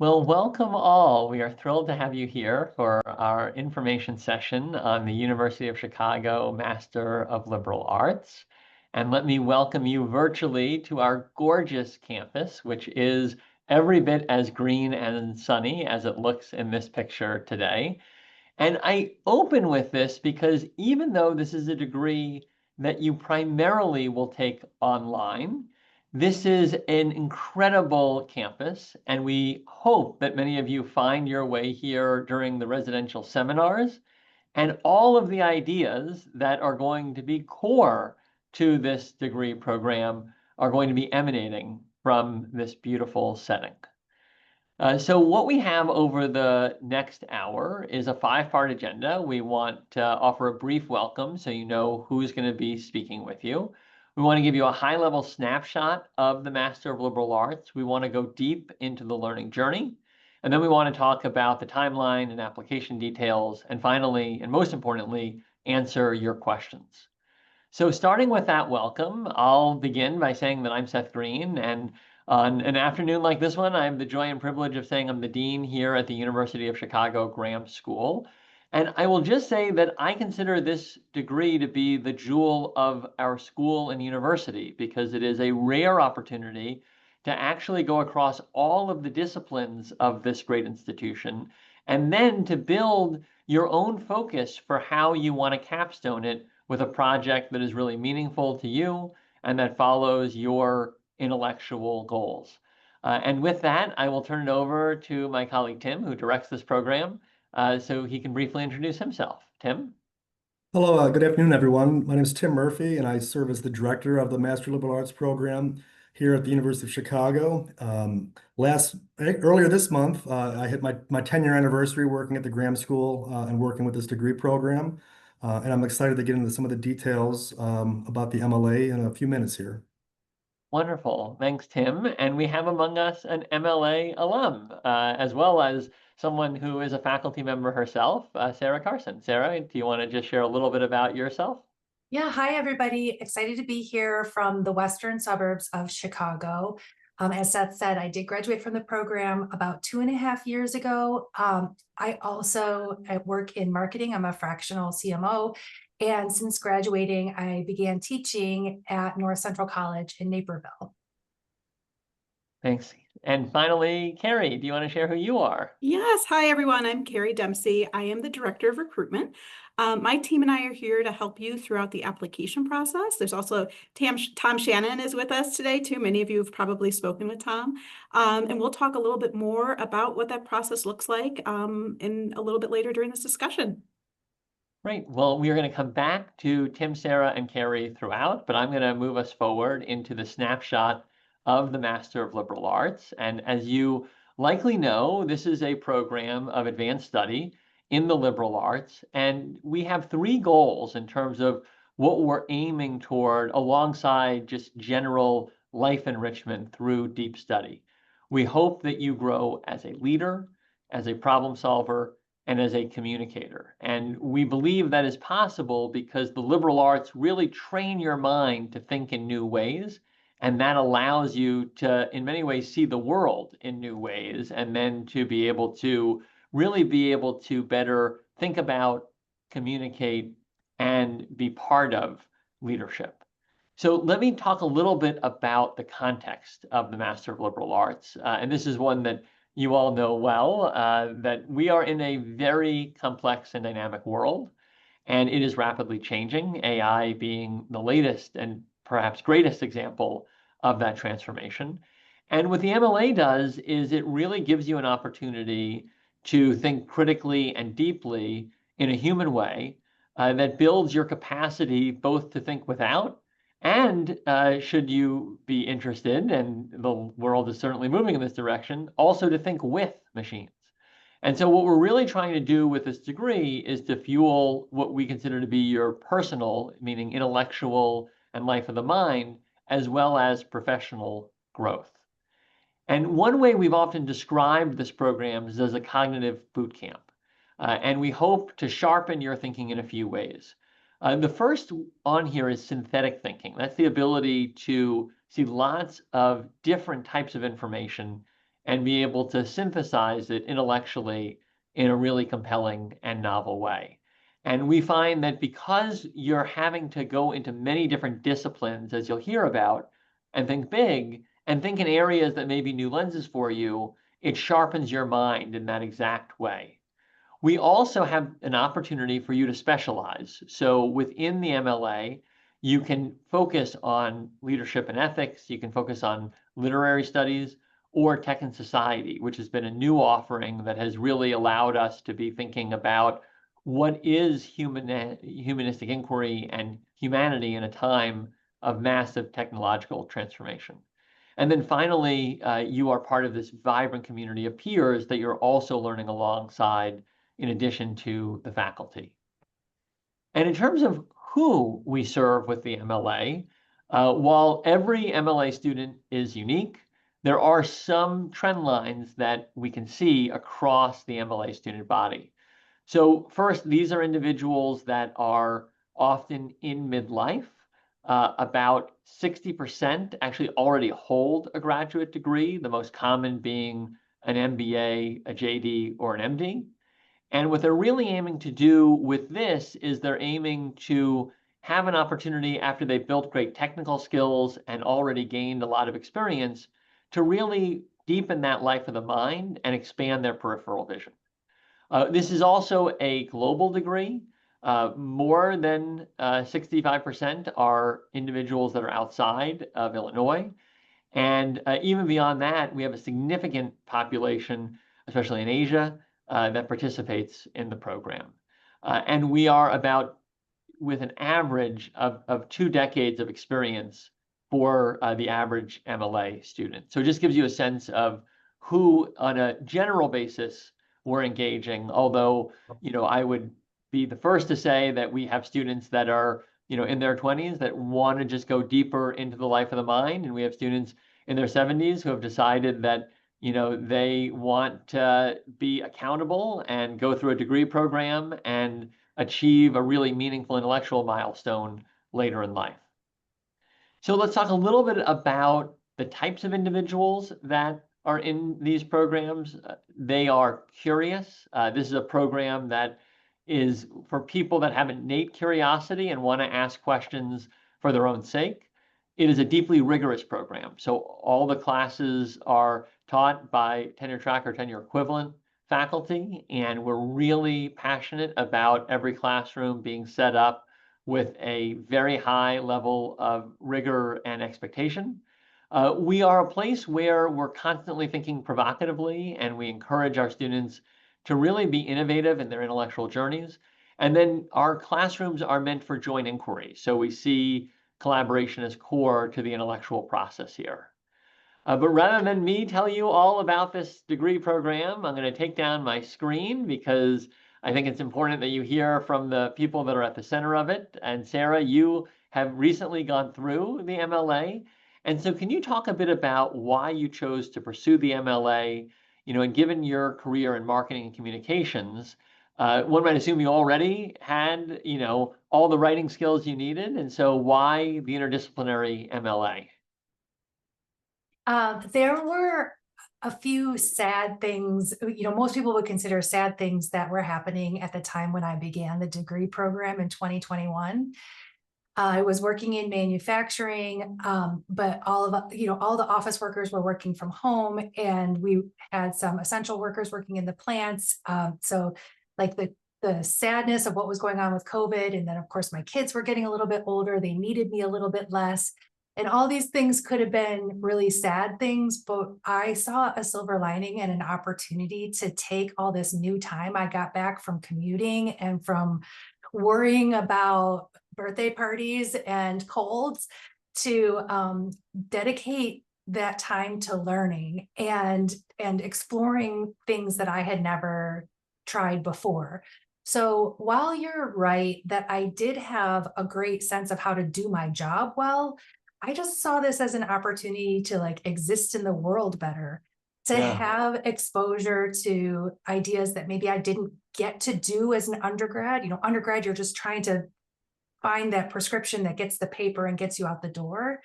Well, welcome all. We are thrilled to have you here for our information session on the University of Chicago Master of Liberal Arts. And let me welcome you virtually to our gorgeous campus, which is every bit as green and sunny as it looks in this picture today. And I open with this because even though this is a degree that you primarily will take online, this is an incredible campus, and we hope that many of you find your way here during the residential seminars. And all of the ideas that are going to be core to this degree program are going to be emanating from this beautiful setting. So what we have over the next hour is a five-part agenda. We want to offer a brief welcome so you know who's going to be speaking with you. We want to give you a high-level snapshot of the Master of Liberal Arts. We want to go deep into the learning journey. And then we want to talk about the timeline and application details. And finally, and most importantly, answer your questions. So starting with that welcome, I'll begin by saying that I'm Seth Green, and on an afternoon like this one, I have the joy and privilege of saying I'm the dean here at the University of Chicago Graham School. And I will just say that I consider this degree to be the jewel of our school and university because it is a rare opportunity to actually go across all of the disciplines of this great institution and then to build your own focus for how you want to capstone it with a project that is really meaningful to you and that follows your intellectual goals. And with that, I will turn it over to my colleague Tim, who directs this program, so he can briefly introduce himself. Tim? Hello, good afternoon, everyone. My name is Tim Murphy, and I serve as the director of the Master Liberal Arts program here at the University of Chicago. Earlier this month, I hit my 10-year anniversary working at the Graham School and working with this degree program. And I'm excited to get into some of the details about the MLA in a few minutes here. Wonderful. Thanks, Tim. And we have among us an MLA alum, as well as someone who is a faculty member herself, Sarah Carson. Sarah, do you want to just share a little bit about yourself? Yeah, hi everybody. Excited to be here from the western suburbs of Chicago. As Seth said, I did graduate from the program about 2.5 years ago. I work in marketing. I'm a fractional CMO. And since graduating, I began teaching at North Central College in Naperville. Thanks. And finally, Carrie, do you want to share who you are? Yes. Hi, everyone. I'm Carrie Dempsey. I am the Director of Recruitment. My team and I are here to help you throughout the application process. There's also Tom Shannon is with us today, too. Many of you have probably spoken with Tom. And we'll talk a little bit more about what that process looks like in a little bit later during this discussion. Great. Well, we are going to come back to Tim, Sarah, and Carrie throughout, but I'm going to move us forward into the snapshot of the Master of Liberal Arts. And as you likely know, this is a program of advanced study in the liberal arts. And we have three goals in terms of what we're aiming toward alongside just general life enrichment through deep study. We hope that you grow as a leader, as a problem solver, and as a communicator. And we believe that is possible because the liberal arts really train your mind to think in new ways. And that allows you to, in many ways, see the world in new ways, and then to be able to really be able to better think about, communicate, and be part of leadership. So let me talk a little bit about the context of the Master of Liberal Arts. And this is one that you all know well, that we are in a very complex and dynamic world, and it is rapidly changing, AI being the latest and perhaps greatest example of that transformation. And what the MLA does is it really gives you an opportunity to think critically and deeply in a human way that builds your capacity both to think without and should you be interested, and the world is certainly moving in this direction, also to think with machines. And so what we're really trying to do with this degree is to fuel what we consider to be your personal, meaning intellectual and life of the mind, as well as professional growth. And one way we've often described this program is as a cognitive boot camp. And we hope to sharpen your thinking in a few ways. The first on here is synthetic thinking. That's the ability to see lots of different types of information and be able to synthesize it intellectually in a really compelling and novel way. And we find that because you're having to go into many different disciplines, as you'll hear about, and think big, and think in areas that may be new lenses for you, it sharpens your mind in that exact way. We also have an opportunity for you to specialize. So within the MLA, you can focus on leadership and ethics, you can focus on literary studies, or tech and society, which has been a new offering that has really allowed us to be thinking about what is humanistic inquiry and humanity in a time of massive technological transformation. And then finally, you are part of this vibrant community of peers that you're also learning alongside in addition to the faculty. And in terms of who we serve with the MLA, while every MLA student is unique, there are some trend lines that we can see across the MLA student body. So first, these are individuals that are often in midlife. About 60% actually already hold a graduate degree, the most common being an MBA, a JD, or an MD. And what they're really aiming to do with this is they're aiming to have an opportunity after they've built great technical skills and already gained a lot of experience to really deepen that life of the mind and expand their peripheral vision. This is also a global degree. More than 65% are individuals that are outside of Illinois. And even beyond that, we have a significant population, especially in Asia, that participates in the program. And we are about with an average of 2 decades of experience for the average MLA student. So it just gives you a sense of who, on a general basis, we're engaging. Although, I would be the first to say that we have students that are, in their 20s that want to just go deeper into the life of the mind, and we have students in their 70s who have decided that they want to be accountable and go through a degree program and achieve a really meaningful intellectual milestone later in life. So let's talk a little bit about the types of individuals that are in these programs. They are curious. This is a program that is for people that have innate curiosity and want to ask questions for their own sake. It is a deeply rigorous program. So all the classes are taught by tenure track or tenure equivalent faculty, and we're really passionate about every classroom being set up with a very high level of rigor and expectation. We are a place where we're constantly thinking provocatively, and we encourage our students to really be innovative in their intellectual journeys. And then our classrooms are meant for joint inquiry. So we see collaboration as core to the intellectual process here. But rather than me tell you all about this degree program, I'm going to take down my screen because I think it's important that you hear from the people that are at the center of it. And Sarah, you have recently gone through the MLA. And so can you talk a bit about why you chose to pursue the MLA, and given your career in marketing and communications, one might assume you already had, all the writing skills you needed. And so why the interdisciplinary MLA? There were a few sad things, most people would consider sad things that were happening at the time when I began the degree program in 2021. I was working in manufacturing, but all the office workers were working from home, and we had some essential workers working in the plants. So like the sadness of what was going on with COVID. And then of course my kids were getting a little bit older. They needed me a little bit less. And all these things could have been really sad things, but I saw a silver lining and an opportunity to take all this new time I got back from commuting and from worrying about birthday parties and colds to dedicate that time to learning and exploring things that I had never tried before. So while you're right that I did have a great sense of how to do my job well, I just saw this as an opportunity to exist in the world better, to have exposure to ideas that maybe I didn't get to do as an undergrad. Undergrad, you're just trying to find that prescription that gets the paper and gets you out the door.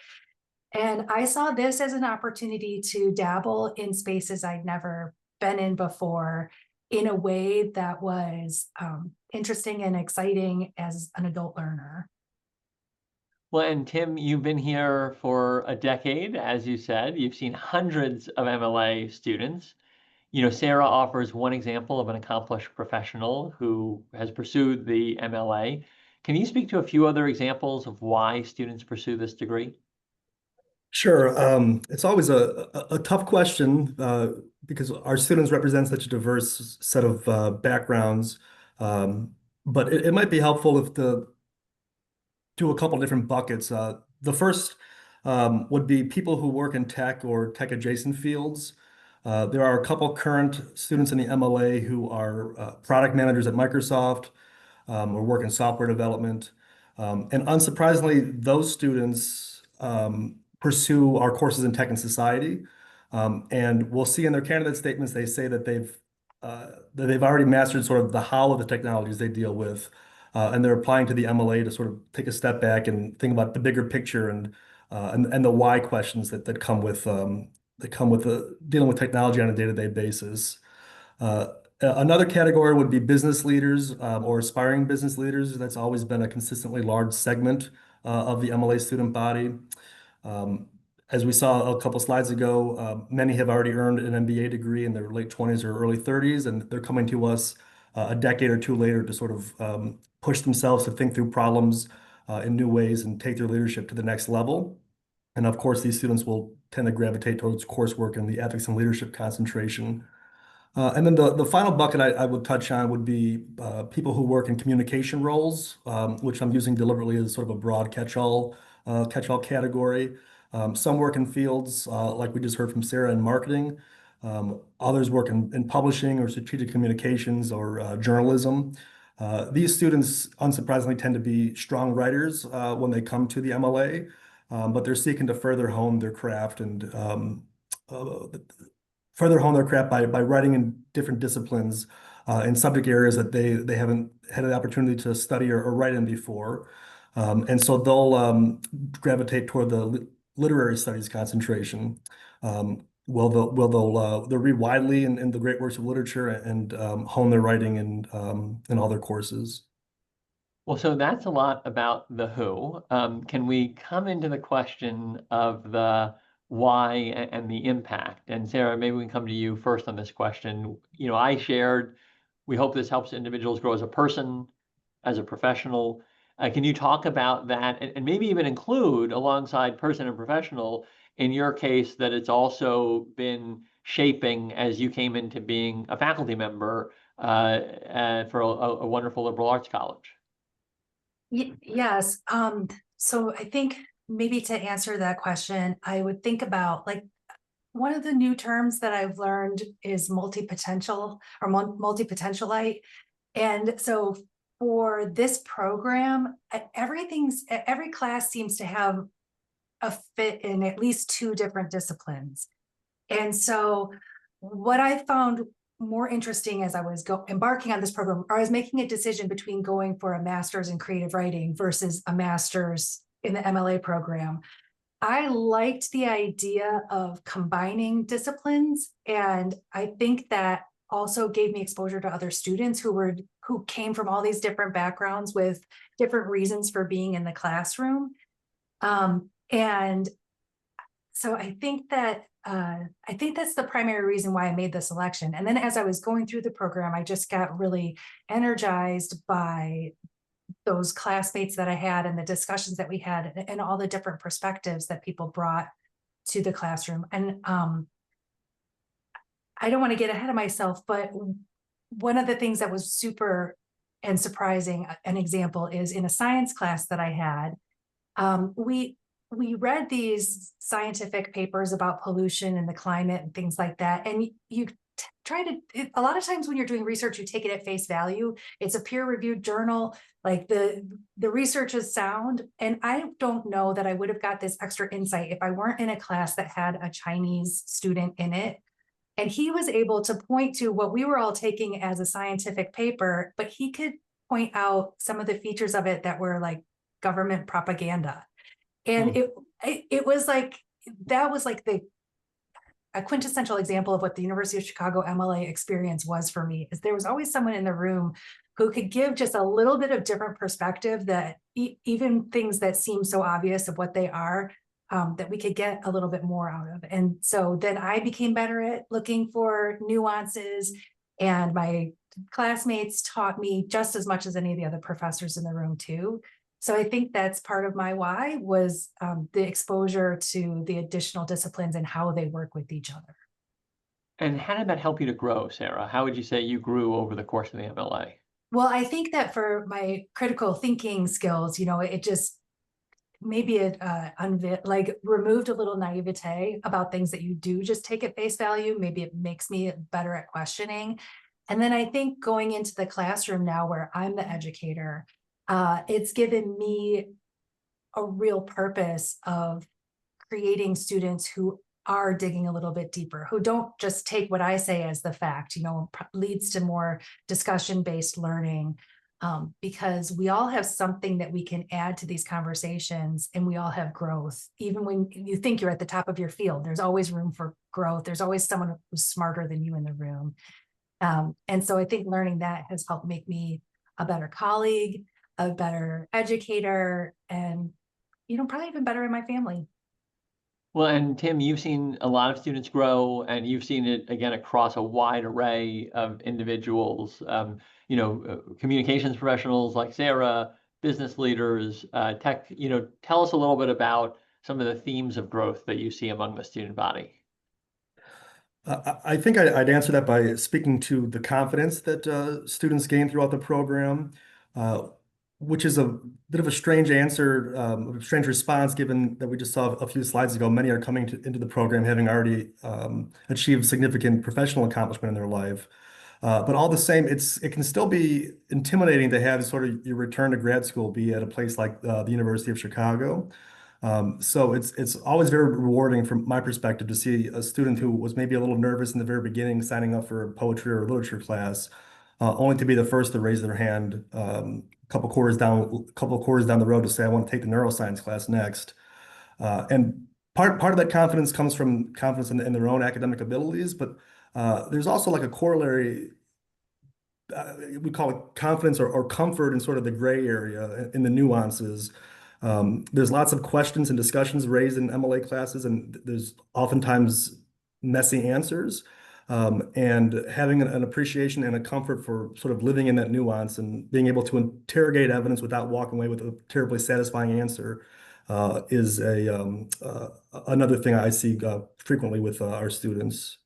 And I saw this as an opportunity to dabble in spaces I'd never been in before in a way that was interesting and exciting as an adult learner. Well, and Tim, you've been here for a decade, as you said. You've seen hundreds of MLA students. Sarah offers one example of an accomplished professional who has pursued the MLA. Can you speak to a few other examples of why students pursue this degree? Sure. It's always a tough question because our students represent such a diverse set of backgrounds. But it might be helpful if to do a couple different buckets. The first would be people who work in tech or tech adjacent fields. There are a couple current students in the MLA who are product managers at Microsoft or work in software development. And unsurprisingly, those students pursue our courses in tech and society. And we'll see in their candidate statements, they say that they've already mastered sort of the how of the technologies they deal with. And they're applying to the MLA to sort of take a step back and think about the bigger picture and the why questions that come with dealing with technology on a day-to-day basis. Another category would be business leaders or aspiring business leaders. That's always been a consistently large segment of the MLA student body. As we saw a couple slides ago, many have already earned an MBA degree in their late 20s or early 30s, and they're coming to us a decade or two later to sort of push themselves to think through problems in new ways and take their leadership to the next level. And of course, these students will tend to gravitate towards coursework and the ethics and leadership concentration. And then the final bucket I would touch on would be people who work in communication roles, which I'm using deliberately as sort of a broad catch-all category. Some work in fields like we just heard from Sarah in marketing. Others work in publishing or strategic communications or journalism. These students, unsurprisingly, tend to be strong writers when they come to the MLA, but they're seeking to further hone their craft and by writing in different disciplines in subject areas that they haven't had an opportunity to study or write in before. And so they'll gravitate toward the literary studies concentration. They'll read widely in the great works of literature and hone their writing in all their courses. Well, so that's a lot about the who. Can we come into the question of the why and the impact? And Sarah, maybe we can come to you first on this question. I shared, we hope this helps individuals grow as a person, as a professional. Can you talk about that and maybe even include alongside person and professional, in your case, that it's also been shaping as you came into being a faculty member for a wonderful liberal arts college? Yes. So I think maybe to answer that question, I would think about like one of the new terms that I've learned is multi-potential or multi-potentialite. And so for this program, every class seems to have a fit in at least two different disciplines. And so what I found more interesting as I was embarking on this program, or I was making a decision between going for a master's in creative writing versus a master's in the MLA program. I liked the idea of combining disciplines, and I think that also gave me exposure to other students who came from all these different backgrounds with different reasons for being in the classroom. And so I think that's the primary reason why I made the selection. And then as I was going through the program, I just got really energized by those classmates that I had and the discussions that we had and all the different perspectives that people brought to the classroom. And I don't want to get ahead of myself, but one of the things that was super and surprising, an example is in a science class that I had, we read these scientific papers about pollution and the climate and things like that. And you try to, a lot of times when you're doing research, you take it at face value. It's a peer-reviewed journal, like the research is sound. And I don't know that I would have got this extra insight if I weren't in a class that had a Chinese student in it. And he was able to point to what we were all taking as a scientific paper, but he could point out some of the features of it that were like government propaganda. And it was like that was like a quintessential example of what the University of Chicago MLA experience was for me, is there was always someone in the room who could give just a little bit of different perspective, that even things that seem so obvious of what they are, that we could get a little bit more out of. And so then I became better at looking for nuances, and my classmates taught me just as much as any of the other professors in the room too. So I think that's part of my why, was the exposure to the additional disciplines and how they work with each other. And how did that help you to grow, Sarah? How would you say you grew over the course of the MLA? Well, I think that for my critical thinking skills, it just maybe it like removed a little naivete about things that you do just take at face value. Maybe it makes me better at questioning. And then I think going into the classroom now, where I'm the educator, it's given me a real purpose of creating students who are digging a little bit deeper, who don't just take what I say as the fact, leads to more discussion-based learning, because we all have something that we can add to these conversations, and we all have growth. Even when you think you're at the top of your field, there's always room for growth. There's always someone who's smarter than you in the room. And so I think learning that has helped make me a better colleague, a better educator, and, probably even better in my family. Well, and Tim, you've seen a lot of students grow, and you've seen it again across a wide array of individuals, communications professionals like Sarah, business leaders, tech, tell us a little bit about some of the themes of growth that you see among the student body. I think I'd answer that by speaking to the confidence that students gain throughout the program, which is a bit of a strange answer, a strange response, given that we just saw a few slides ago. Many are coming into the program having already achieved significant professional accomplishment in their life. But all the same, it can still be intimidating to have sort of your return to grad school be at a place like the University of Chicago. So it's always very rewarding from my perspective to see a student who was maybe a little nervous in the very beginning signing up for a poetry or literature class, only to be the first to raise their hand a couple quarters down the road to say, I want to take the neuroscience class next. And part of that confidence comes from confidence in their own academic abilities, but there's also like a corollary. We call it confidence or comfort in sort of the gray area, in the nuances. There's lots of questions and discussions raised in MLA classes, and there's oftentimes messy answers. And having an appreciation and a comfort for sort of living in that nuance and being able to interrogate evidence without walking away with a terribly satisfying answer is another thing I see frequently with our students.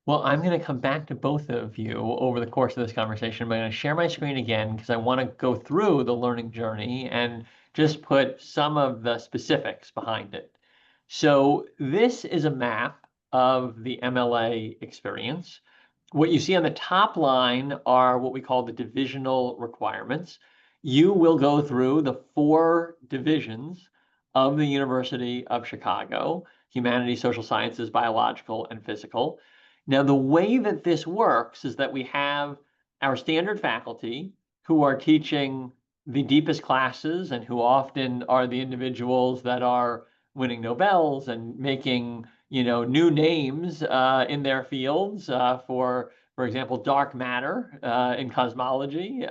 Well, I'm going to come back to both of you over the course of this conversation. I'm going to share my screen again because I want to go through the learning journey and just put some of the specifics behind it. So this is a map of the MLA experience. What you see on the top line are what we call the divisional requirements. You will go through the 4 divisions of the University of Chicago: humanities, social sciences, biological, and physical. Now, the way that this works is that we have our standard faculty who are teaching the deepest classes and who often are the individuals that are winning Nobels and making, new names in their fields, for example, dark matter in cosmology.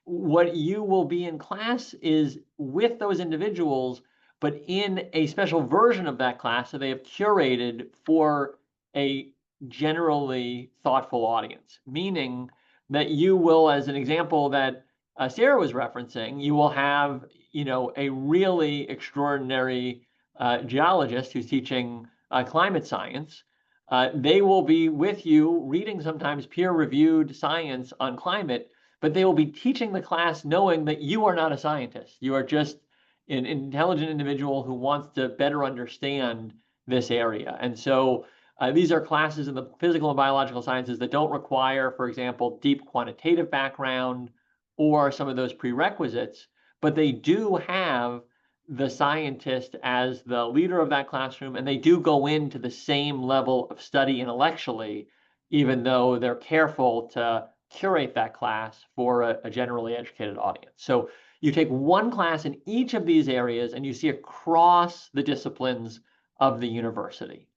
What you will be in class is with those individuals, but in a special version of that class that they have curated for a generally thoughtful audience, meaning that you will, as an example that Sarah was referencing, you will have, a really extraordinary geologist who's teaching climate science. They will be with you reading sometimes peer-reviewed science on climate, but they will be teaching the class knowing that you are not a scientist. You are just an intelligent individual who wants to better understand this area. And so these are classes in the physical and biological sciences that don't require, for example, deep quantitative background or some of those prerequisites, but they do have the scientist as the leader of that classroom, and they do go into the same level of study intellectually, even though they're careful to curate that class for a generally educated audience. So You take one class in each of these areas and you see across the disciplines of the university.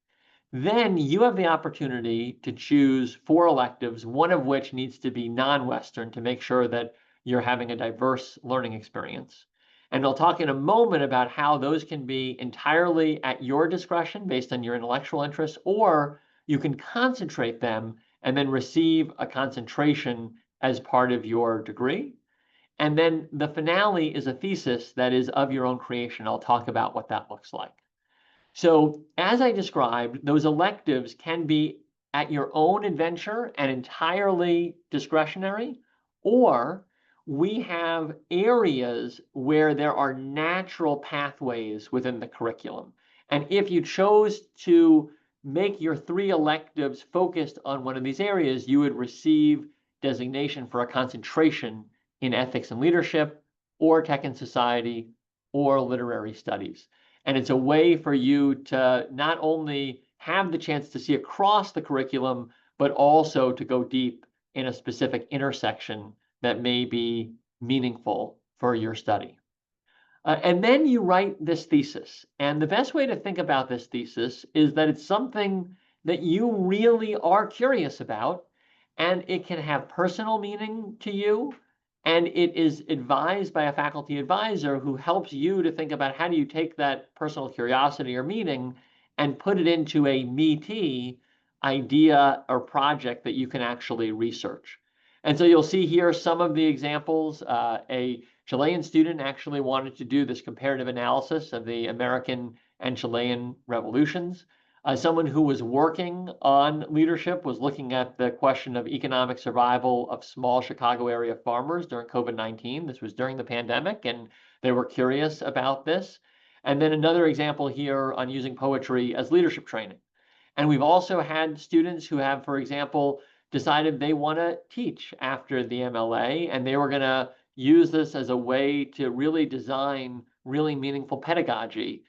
Then you have the opportunity to choose 4 electives, one of which needs to be non-Western to make sure that you're having a diverse learning experience. And I'll talk in a moment about how those can be entirely at your discretion based on your intellectual interests, or you can concentrate them and then receive a concentration as part of your degree. And then the finale is a thesis that is of your own creation. I'll talk about what that looks like. So as I described, those electives can be at your own adventure and entirely discretionary, or we have areas where there are natural pathways within the curriculum. And if you chose to make your 3 electives focused on one of these areas, you would receive designation for a concentration in ethics and leadership, or tech and society, or literary studies. And it's a way for you to not only have the chance to see across the curriculum, but also to go deep in a specific intersection that may be meaningful for your study. And then you write this thesis. And the best way to think about this thesis is that it's something that you really are curious about, and it can have personal meaning to you. And it is advised by a faculty advisor who helps you to think about how do you take that personal curiosity or meaning and put it into a meaty idea or project that you can actually research. And so you'll see here some of the examples. A Chilean student actually wanted to do this comparative analysis of the American and Chilean revolutions. Someone who was working on leadership was looking at the question of economic survival of small Chicago area farmers during COVID-19. This was during the pandemic, and they were curious about this. And then another example here on using poetry as leadership training. And we've also had students who have, for example, decided they want to teach after the MLA, and they were going to use this as a way to really design really meaningful pedagogy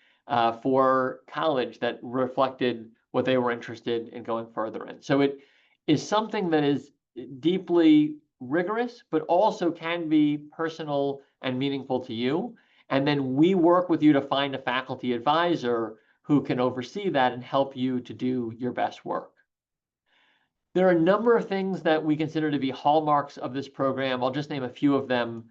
for college that reflected what they were interested in going further in. So it is something that is deeply rigorous, but also can be personal and meaningful to you. And then we work with you to find a faculty advisor who can oversee that and help you to do your best work. There are a number of things that we consider to be hallmarks of this program. I'll just name a few of them.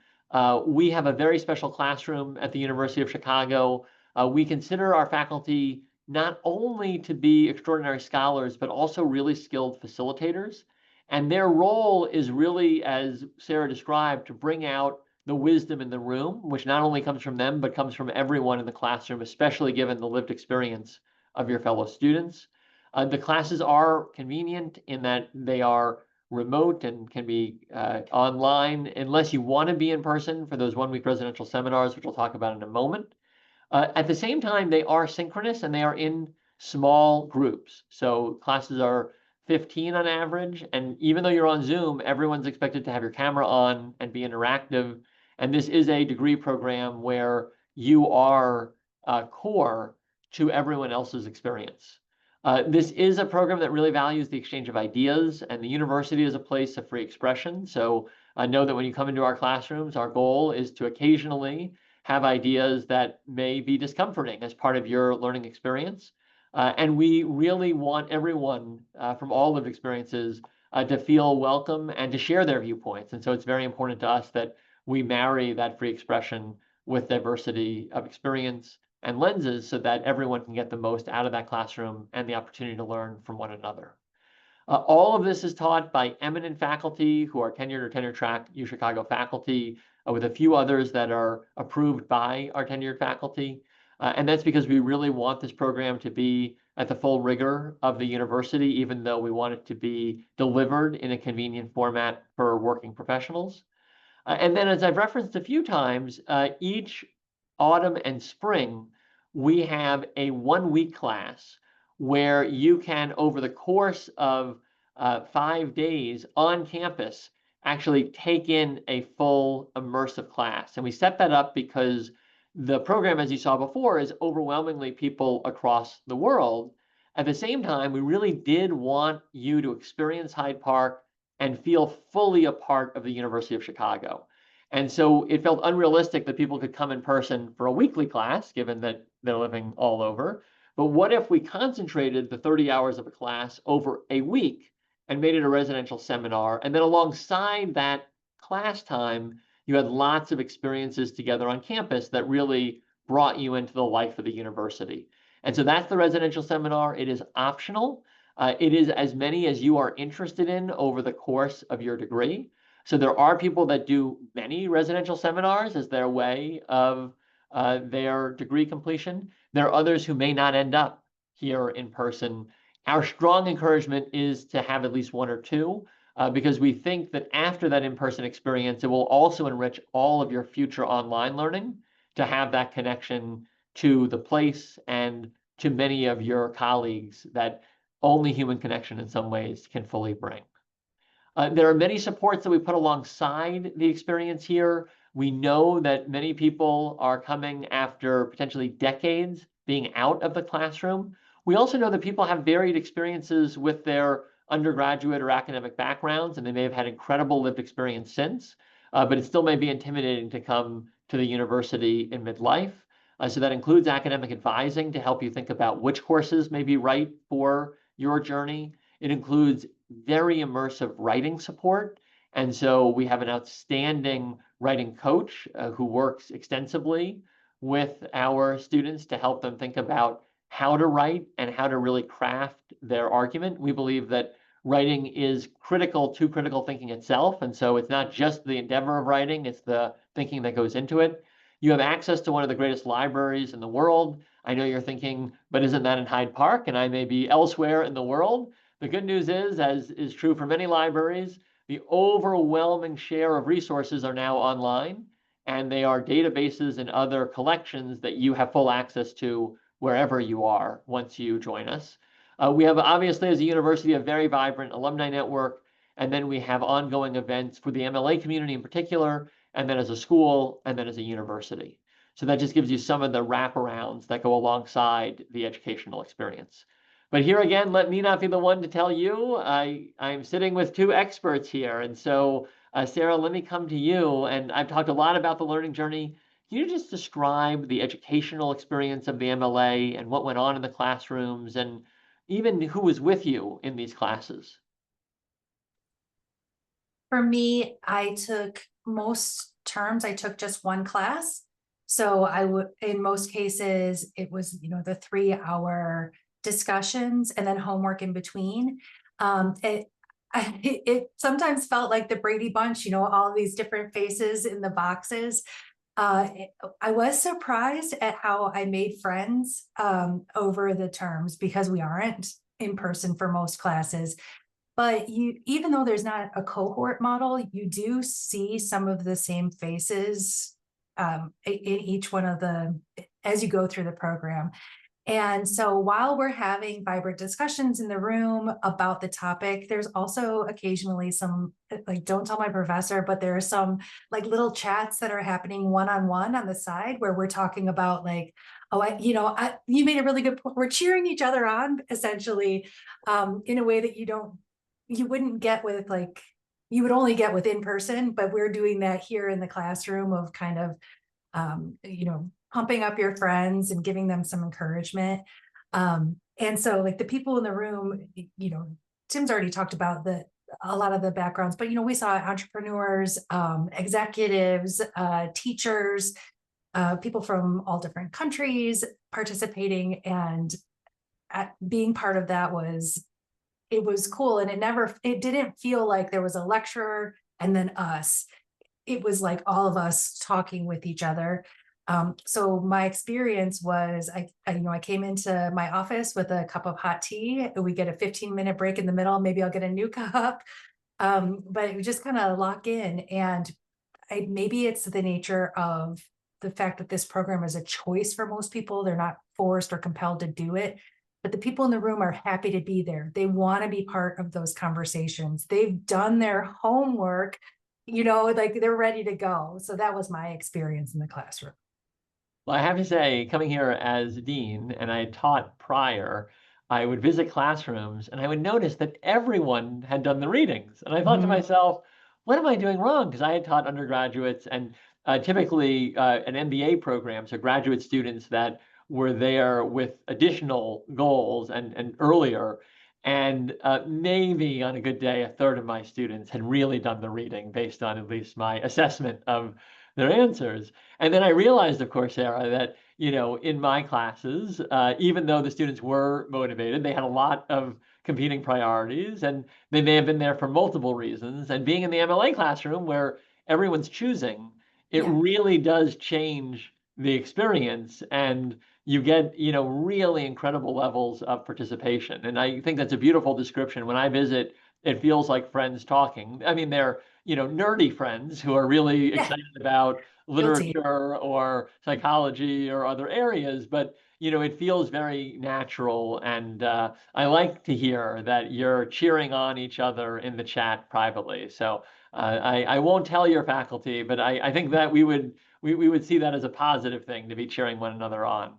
We have a very special classroom at the University of Chicago. We consider our faculty not only to be extraordinary scholars, but also really skilled facilitators. And their role is really, as Sarah described, to bring out the wisdom in the room, which not only comes from them, but comes from everyone in the classroom, especially given the lived experience of your fellow students. The classes are convenient in that they are remote and can be online, unless you want to be in person for those one-week residential seminars, which we'll talk about in a moment. At the same time, they are synchronous and they are in small groups. So classes are 15 on average. And even though you're on Zoom, everyone's expected to have your camera on and be interactive. And this is a degree program where you are core to everyone else's experience. This is a program that really values the exchange of ideas, and the university is a place of free expression. So know that when you come into our classrooms, our goal is to occasionally have ideas that may be discomforting as part of your learning experience. And we really want everyone from all lived experiences to feel welcome and to share their viewpoints. And so it's very important to us that we marry that free expression with diversity of experience and lenses so that everyone can get the most out of that classroom and the opportunity to learn from one another. All of this is taught by eminent faculty who are tenured or tenure track UChicago faculty, with a few others that are approved by our tenured faculty. And that's because we really want this program to be at the full rigor of the university, even though we want it to be delivered in a convenient format for working professionals. And then, as I've referenced a few times, each autumn and spring, we have a one-week class where you can, over the course of 5 days on campus, actually take in a full immersive class. And we set that up because the program, as you saw before, is overwhelmingly people across the world. At the same time, we really did want you to experience Hyde Park and feel fully a part of the University of Chicago. And so it felt unrealistic that people could come in person for a weekly class, given that they're living all over. But what if we concentrated the 30 hours of a class over a week and made it a residential seminar? And then alongside that class time, you had lots of experiences together on campus that really brought you into the life of the university. And so that's the residential seminar. It is optional. It is as many as you are interested in over the course of your degree. So there are people that do many residential seminars as their way of their degree completion. There are others who may not end up here in person. Our strong encouragement is to have at least one or two, because we think that after that in-person experience, it will also enrich all of your future online learning to have that connection to the place and to many of your colleagues that only human connection in some ways can fully bring. There are many supports that we put alongside the experience here. We know that many people are coming after potentially decades being out of the classroom. We also know that people have varied experiences with their undergraduate or academic backgrounds, and they may have had incredible lived experience since, but it still may be intimidating to come to the university in midlife. So that includes academic advising to help you think about which courses may be right for your journey. It includes very immersive writing support. And so we have an outstanding writing coach who works extensively with our students to help them think about how to write and how to really craft their argument. We believe that writing is critical to critical thinking itself. And so it's not just the endeavor of writing, it's the thinking that goes into it. You have access to one of the greatest libraries in the world. I know you're thinking, but isn't that in Hyde Park? And I may be elsewhere in the world. The good news is, as is true for many libraries, the overwhelming share of resources are now online, and they are databases and other collections that you have full access to wherever you are once you join us. We have, obviously, as a university, a very vibrant alumni network, and then we have ongoing events for the MLA community in particular, and then as a school, and then as a university. So that just gives you some of the wraparounds that go alongside the educational experience. But here again, let me not be the one to tell you. I'm sitting with two experts here. And so, Sarah, let me come to you. And I've talked a lot about the learning journey. Can you just describe the educational experience of the MLA and what went on in the classrooms and even who was with you in these classes? For me, I took most terms, I took just one class. So I would, in most cases, it was, the 3-hour discussions and then homework in between. It sometimes felt like the Brady Bunch, all these different faces in the boxes. I was surprised at how I made friends over the terms because we aren't in person for most classes. But even though there's not a cohort model, you do see some of the same faces in each one of as you go through the program. And so while we're having vibrant discussions in the room about the topic, there's also occasionally some, like, don't tell my professor, but there are some like little chats that are happening one-on-one on the side where we're talking about like, oh, you made a really good point. We're cheering each other on essentially in a way that you wouldn't get with you would only get with in person, but we're doing that here in the classroom of kind of, pumping up your friends and giving them some encouragement. And so like the people in the room, Tim's already talked about a lot of the backgrounds, but, we saw entrepreneurs, executives, teachers, people from all different countries participating, and being part of that it was cool. And it didn't feel like there was a lecturer and then us. It was like all of us talking with each other. So my experience was, I came into my office with a cup of hot tea. We get a 15-minute break in the middle. Maybe I'll get a new cup. But we just kind of lock in. And maybe it's the nature of the fact that this program is a choice for most people. They're not forced or compelled to do it. But the people in the room are happy to be there. They want to be part of those conversations. They've done their homework, like they're ready to go. So that was my experience in the classroom. Well, I have to say, coming here as dean, and I taught prior, I would visit classrooms and I would notice that everyone had done the readings. And I thought to myself, what am I doing wrong? Because I had taught undergraduates and typically an MBA program, so graduate students that were there with additional goals and earlier. And maybe on a good day, a third of my students had really done the reading based on at least my assessment of their answers. And then I realized, of course, Sarah, that, in my classes, even though the students were motivated, they had a lot of competing priorities and they may have been there for multiple reasons. And being in the MLA classroom where everyone's choosing, it Yeah. really does change the experience. And you get, really incredible levels of participation. And I think that's a beautiful description. When I visit, it feels like friends talking. I mean, they're, nerdy friends who are really Yeah. excited about Guilty. literature or psychology or other areas, but it feels very natural. And I like to hear that you're cheering on each other in the chat privately. So I won't tell your faculty, but I think that we would see that as a positive thing to be cheering one another on.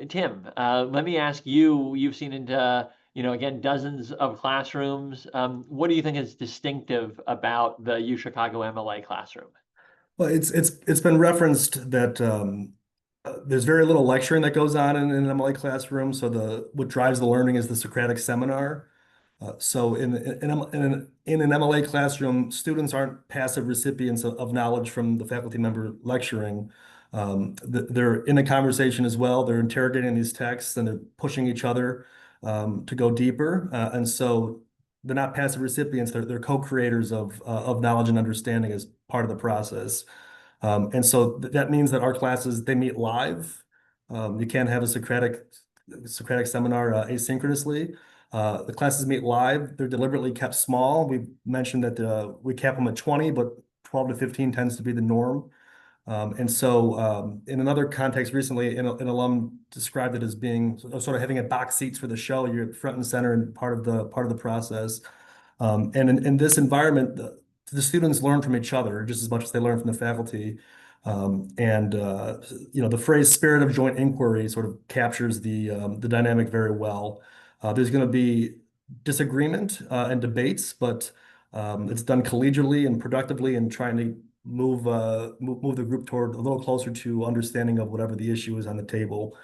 Tim, let me ask you, you've seen into, again, dozens of classrooms. What do you think is distinctive about the U Chicago MLA classroom? Well, it's been referenced that there's very little lecturing that goes on in an MLA classroom. So what drives the learning is the Socratic seminar. So in an MLA classroom, students aren't passive recipients of knowledge from the faculty member lecturing. They're in a conversation as well. They're interrogating these texts and they're pushing each other to go deeper. And so they're not passive recipients. They're co-creators of knowledge and understanding as part of the process. And so that means that our classes, they meet live. You can't have a Socratic seminar asynchronously. The classes meet live. They're deliberately kept small. We mentioned that we cap them at 20, but 12 to 15 tends to be the norm. And so in another context recently, an alum described it as being sort of having a box seats for the show. You're front and center and part of the process. And in this environment, the students learn from each other just as much as they learn from the faculty. The phrase "spirit of joint inquiry" sort of captures the dynamic very well. There's going to be disagreement and debates, but it's done collegially and productively and trying to move the group toward a little closer to understanding of whatever the issue is on the table.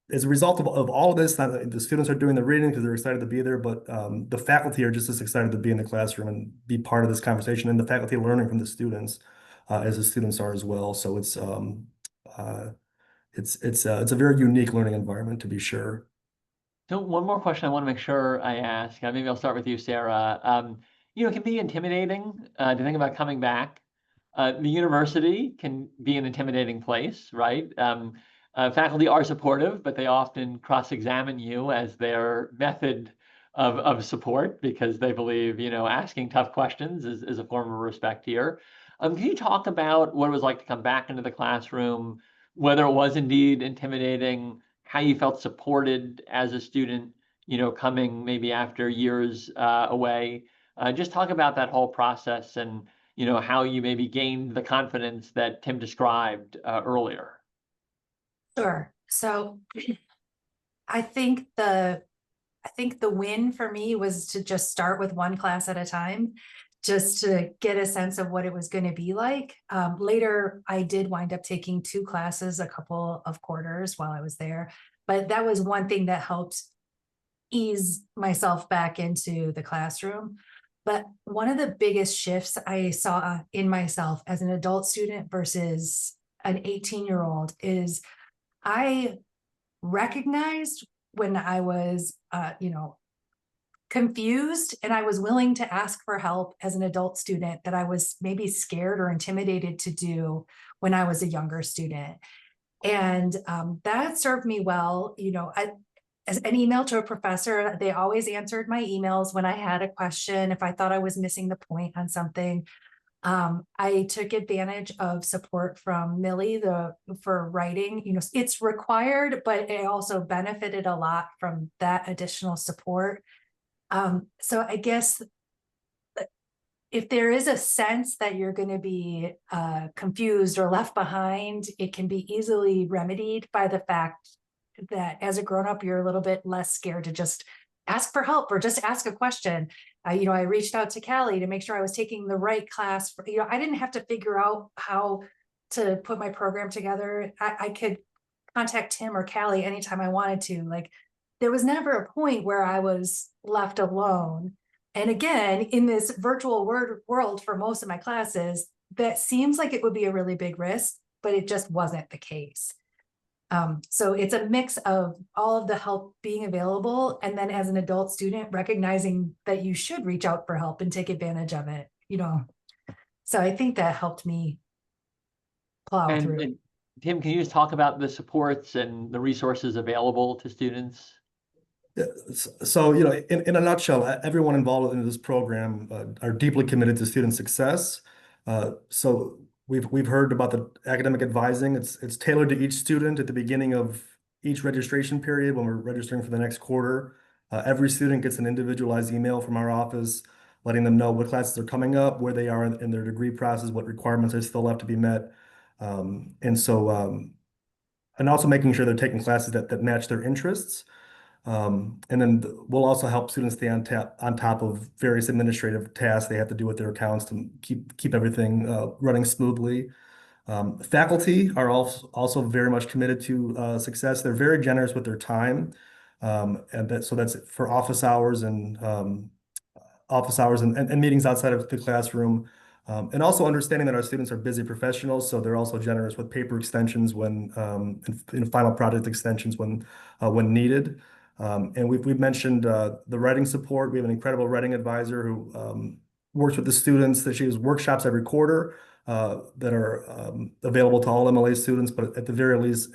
As a result of all of this, the students are doing the reading because they're excited to be there, but the faculty are just as excited to be in the classroom and be part of this conversation, and the faculty are learning from the students as the students are as well. So it's a very unique learning environment, to be sure. So one more question I want to make sure I ask. Maybe I'll start with you, Sarah. It can be intimidating to think about coming back. The university can be an intimidating place, right? Faculty are supportive, but they often cross-examine you as their method of support because they believe, asking tough questions is a form of respect here. Can you talk about what it was like to come back into the classroom, whether it was indeed intimidating, how you felt supported as a student, coming maybe after years away? Just talk about that whole process and, how you maybe gained the confidence that Tim described earlier. Sure. So I think the win for me was to just start with one class at a time, just to get a sense of what it was going to be like. Later, I did wind up taking 2 classes, a couple of quarters while I was there, but that was one thing that helped ease myself back into the classroom. But one of the biggest shifts I saw in myself as an adult student versus an 18-year-old is I recognized when I was, confused and I was willing to ask for help as an adult student that I was maybe scared or intimidated to do when I was a younger student. And that served me well. As an email to a professor, they always answered my emails when I had a question, if I thought I was missing the point on something. I took advantage of support from Millie for writing. It's required, but it also benefited a lot from that additional support. So I guess if there is a sense that you're going to be confused or left behind, it can be easily remedied by the fact that as a grown-up, you're a little bit less scared to just ask for help or just ask a question. I reached out to Callie to make sure I was taking the right class. I didn't have to figure out how to put my program together. I could contact Tim or Callie anytime I wanted to. Like, there was never a point where I was left alone. And again, in this virtual world for most of my classes, that seems like it would be a really big risk, but it just wasn't the case. So it's a mix of all of the help being available, and then as an adult student, recognizing that you should reach out for help and take advantage of it, So I think that helped me plow through. And Tim, can you just talk about the supports and the resources available to students? Yeah, so, in a nutshell, everyone involved in this program are deeply committed to student success. So we've heard about the academic advising. It's tailored to each student at the beginning of each registration period when we're registering for the next quarter. Every student gets an individualized email from our office, letting them know what classes are coming up, where they are in their degree process, what requirements are still left to be met. And also making sure they're taking classes that match their interests. And then we'll also help students stay on top of various administrative tasks they have to do with their accounts to keep everything running smoothly. Faculty are also very much committed to success. They're very generous with their time, and that's for office hours and meetings outside of the classroom. And also understanding that our students are busy professionals, so they're also generous with paper extensions and final project extensions when needed. And we've mentioned the writing support. We have an incredible writing advisor who works with the students. That she has workshops every quarter that are available to all MLA students. But at the very least,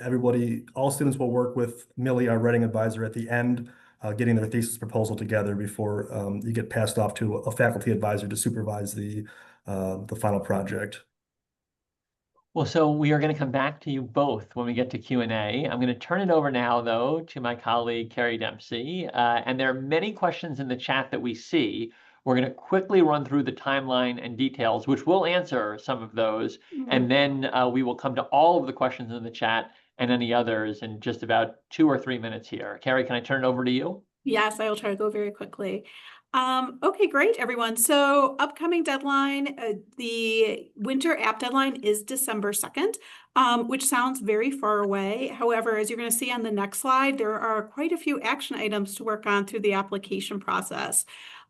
all students will work with Millie, our writing advisor, at the end, getting their thesis proposal together before you get passed off to a faculty advisor to supervise the final project. Well, so we are going to come back to you both when we get to Q&A. I'm going to turn it over now, though, to my colleague, Carrie Dempsey. And there are many questions in the chat that we see. We're going to quickly run through the timeline and details, which will answer some of those. And then we will come to all of the questions in the chat and any others in just about 2 or 3 minutes here. Carrie, can I turn it over to you? Yes, I will try to go very quickly. Okay, great, everyone. So upcoming deadline, the winter app deadline is December 2nd, which sounds very far away. However, as you're going to see on the next slide, there are quite a few action items to work on through the application process.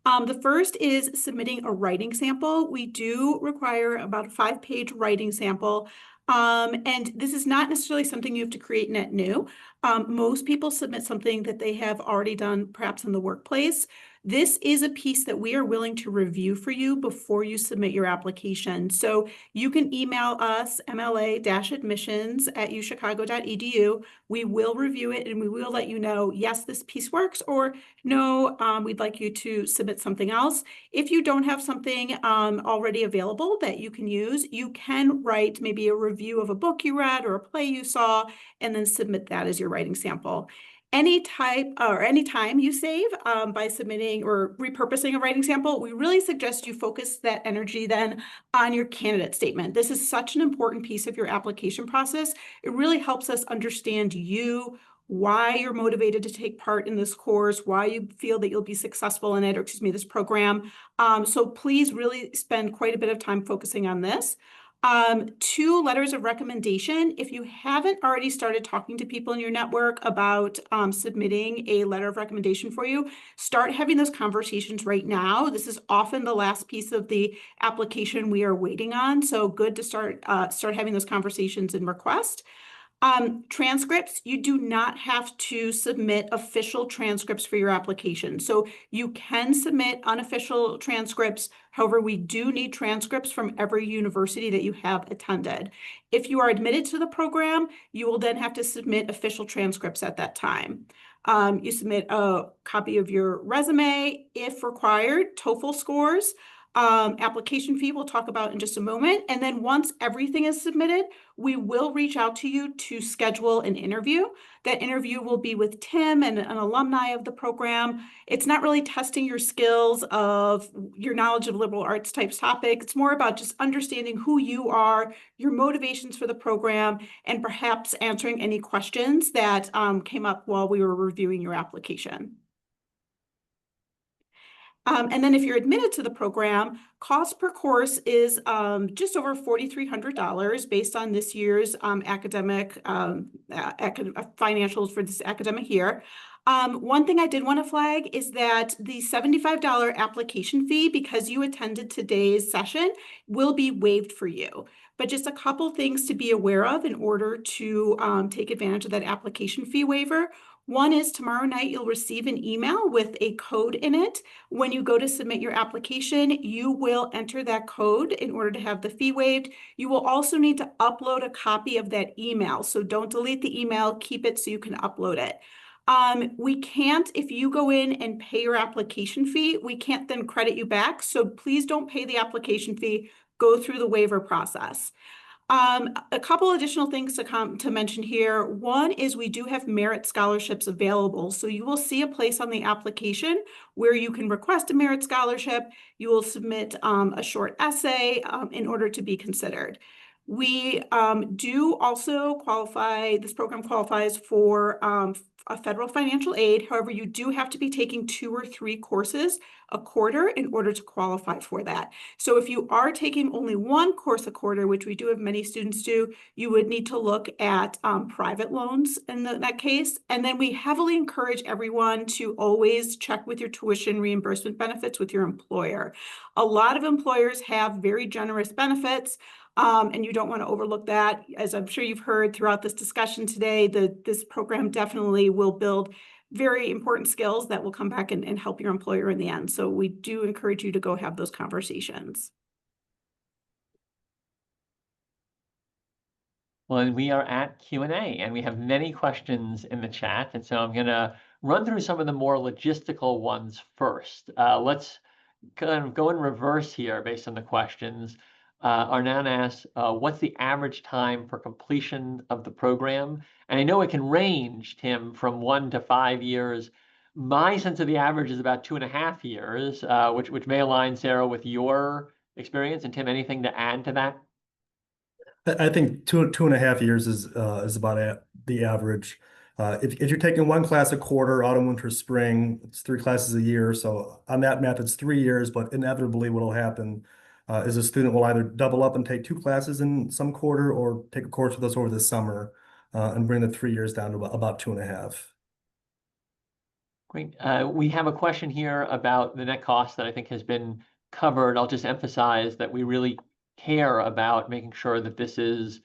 The first is submitting a writing sample. We do require about a 5-page writing sample. And this is not necessarily something you have to create net new. Most people submit something that they have already done, perhaps in the workplace. This is a piece that we are willing to review for you before you submit your application. So you can email us, mla-admissions@uchicago.edu. We will review it and we will let you know, yes, this piece works, or no, we'd like you to submit something else. If you don't have something already available that you can use, you can write maybe a review of a book you read or a play you saw, and then submit that as your writing sample. Any time you save by submitting or repurposing a writing sample, we really suggest you focus that energy then on your candidate statement. This is such an important piece of your application process. It really helps us understand you, why you're motivated to take part in this course, why you feel that you'll be successful in it, or this program. So please really spend quite a bit of time focusing on this. 2 letters of recommendation. If you haven't already started talking to people in your network about submitting a letter of recommendation for you, start having those conversations right now. This is often the last piece of the application we are waiting on. So good to start having those conversations and request. Transcripts, you do not have to submit official transcripts for your application. So you can submit unofficial transcripts. However, we do need transcripts from every university that you have attended. If you are admitted to the program, you will then have to submit official transcripts at that time. You submit a copy of your resume, if required, TOEFL scores. Application fee we'll talk about in just a moment. And then once everything is submitted, we will reach out to you to schedule an interview. That interview will be with Tim and an alumni of the program. It's not really testing your skills of your knowledge of liberal arts types topic. It's more about just understanding who you are, your motivations for the program, and perhaps answering any questions that came up while we were reviewing your application. And then if you're admitted to the program, cost per course is just over $4,300 based on this year's academic financials for this academic year. One thing I did want to flag is that the $75 application fee, because you attended today's session, will be waived for you. But just a couple things to be aware of in order to take advantage of that application fee waiver. One is tomorrow night you'll receive an email with a code in it. When you go to submit your application, you will enter that code in order to have the fee waived. You will also need to upload a copy of that email. So don't delete the email, keep it so you can upload it. We can't, if you go in and pay your application fee, we can't then credit you back. So please don't pay the application fee, go through the waiver process. A couple additional things to mention here. One is we do have merit scholarships available. So you will see a place on the application where you can request a merit scholarship. You will submit a short essay in order to be considered. We do also qualify, this program qualifies for a federal financial aid. However, you do have to be taking 2 or 3 courses a quarter in order to qualify for that. So if you are taking only 1 course a quarter, which we do have many students do, you would need to look at private loans in that case. And then we heavily encourage everyone to always check with your tuition reimbursement benefits with your employer. A lot of employers have very generous benefits. And you don't want to overlook that. As I'm sure you've heard throughout this discussion today, this program definitely will build very important skills that will come back and help your employer in the end. So we do encourage you to go have those conversations. Well, and we are at Q&A, and we have many questions in the chat. And so I'm going to run through some of the more logistical ones first. Let's kind of go in reverse here based on the questions. Arnan asks, what's the average time for completion of the program? And I know it can range, Tim, from 1 to 5 years. My sense of the average is about 2.5 years, which may align, Sarah, with your experience. And Tim, anything to add to that? I think 2.5 years is about the average. If you're taking 1 class a quarter, autumn, winter, spring, it's 3 classes a year. So on that math, it's 3 years. But inevitably, what will happen is a student will either double up and take 2 classes in some quarter, or take a course with us over the summer and bring the 3 years down to about 2.5. Great. We have a question here about the net cost that I think has been covered. I'll just emphasize that we really care about making sure that this is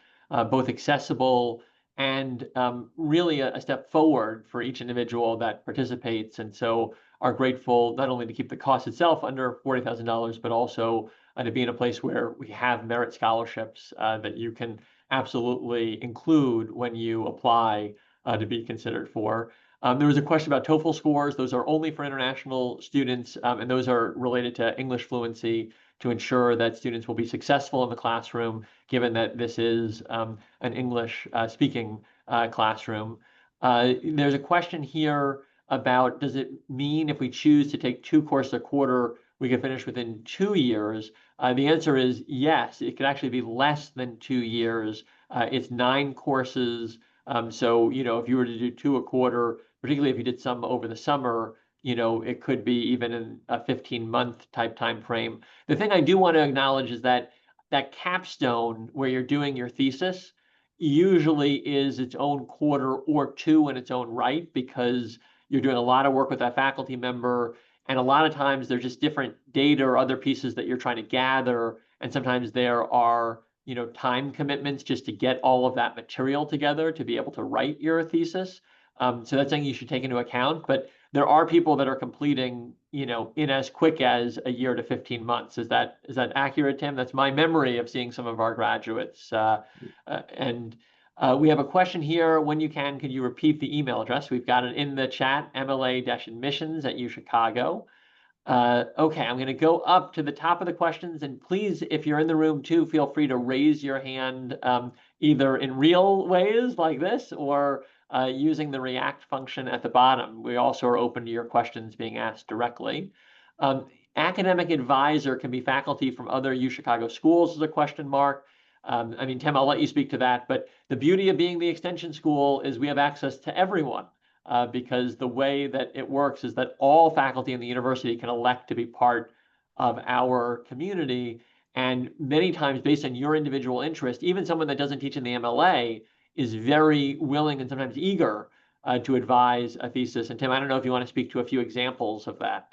both accessible and really a step forward for each individual that participates. And so are grateful not only to keep the cost itself under $40,000, but also to be in a place where we have merit scholarships that you can absolutely include when you apply to be considered for. There was a question about TOEFL scores. Those are only for international students, and those are related to English fluency to ensure that students will be successful in the classroom, given that this is an English speaking classroom. There's a question here about, does it mean if we choose to take 2 courses a quarter, we can finish within 2 years? The answer is yes. It could actually be less than 2 years. It's 9 courses. So, if you were to do 2 a quarter, particularly if you did some over the summer, it could be even in a 15-month type time frame. The thing I do want to acknowledge is that capstone where you're doing your thesis usually is its own quarter or 2 in its own right, because you're doing a lot of work with that faculty member. And a lot of times there's just different data or other pieces that you're trying to gather. And sometimes there are time commitments just to get all of that material together to be able to write your thesis. So that's something you should take into account. But there are people that are completing, in as quick as a year to 15 months. Is that accurate, Tim? That's my memory of seeing some of our graduates. And we have a question here. When you can you repeat the email address? We've got it in the chat, mla-admissions@uchicago. Okay, I'm going to go up to the top of the questions, and please, if you're in the room too, feel free to raise your hand either in real ways like this or using the React function at the bottom. We also are open to your questions being asked directly. Academic advisor can be faculty from other UChicago schools is a question mark. I mean, Tim, I'll let you speak to that, but the beauty of being the extension school is we have access to everyone. because the way that it works is that all faculty in the university can elect to be part of our community. And many times, based on your individual interest, even someone that doesn't teach in the MLA is very willing and sometimes eager to advise a thesis. And Tim, I don't know if you want to speak to a few examples of that.